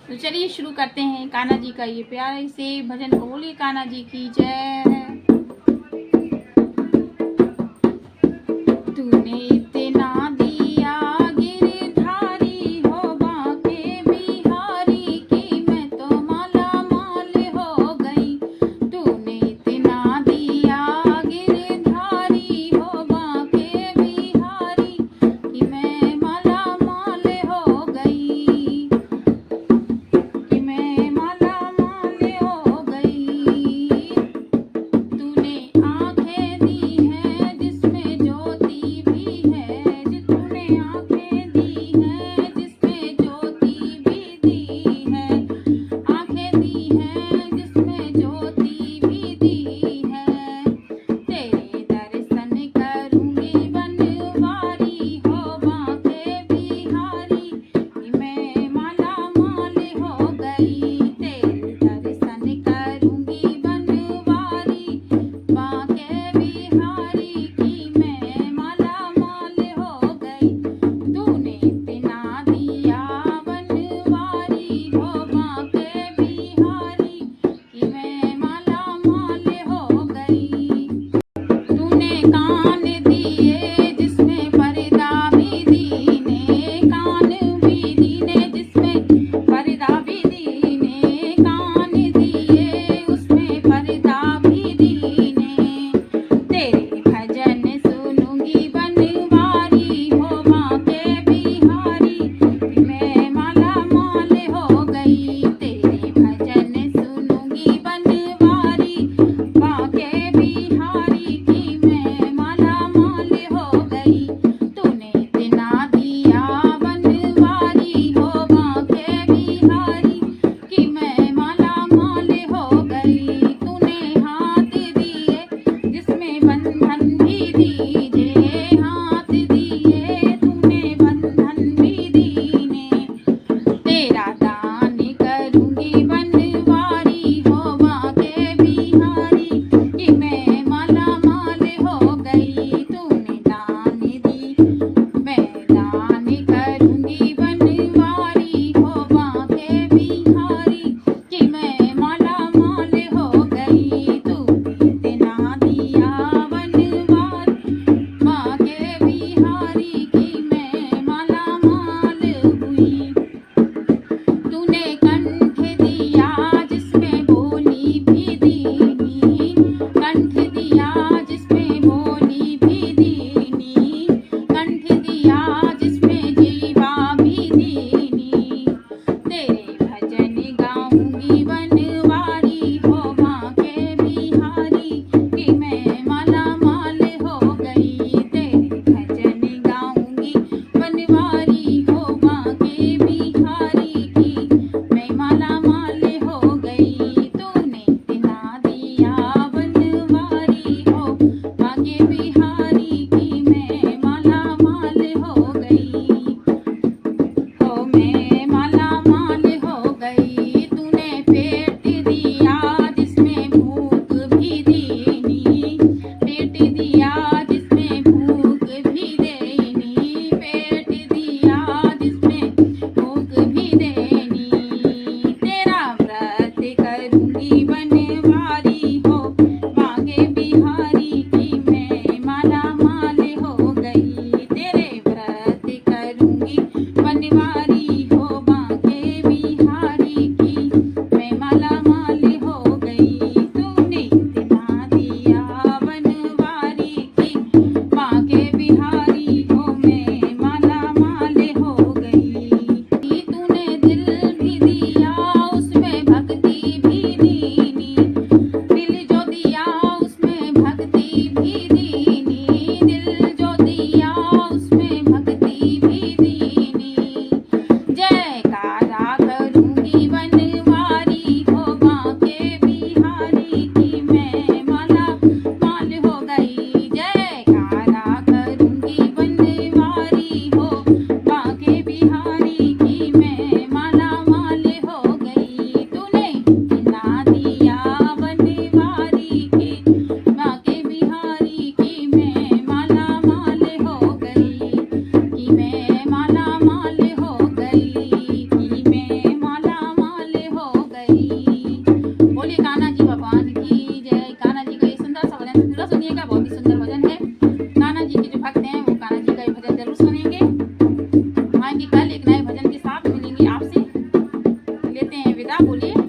तो चलिए शुरू करते हैं कान्हा जी का ये प्यारे से भजन। बोले कान्हा जी की जय। तूने इतना दिया गिरधारी हो बांके बिहारी की मैं तो माला माल हो गई। तूने इतना दिया गिरधारी हो बांके बिहारी की मैं माला माल हो गई। कि मैं माला माल हो गई। तूने आंखें दी हैं जिसमें ज्योति भी है। तूने आंखें दी हैं जिसमें ज्योति भी दी है। आंखें दी हैं जिसमें ज्योति भी दी है। तेरे दर्शन करूंगी बनवारी हो बांके बिहारी कि मैं माला माल हो गई। तेरे दर्शन करूंगी बनवारी बांके बिहारी की मैं माला माल हो गई। तूने इतना दिया बनवारी हो बांके बिहारी कि मैं माला माल हो गई। तूने कान दिए जिसमें पर्दा भी दीने। कान भी दीने जिसमें पर्दा भी दीने। कान दिए उसमें पर्दा भी दीने। तेरे भजन सुनूंगी बनवारी हो बांके बिहारी कि मैं माला माल हो गई। तेरे भजन सुनूंगी बनवारी बांके बिहारी की मैं माला माल हो सुनिएगा, बहुत ही सुंदर भजन है। कान्हा जी के जो भक्त हैं वो कान्हा जी का ये भजन जरूर सुनेंगे। आएंगे कल एक नए भजन के साथ, मिलेंगे आपसे। लेते हैं विदा, बोलिए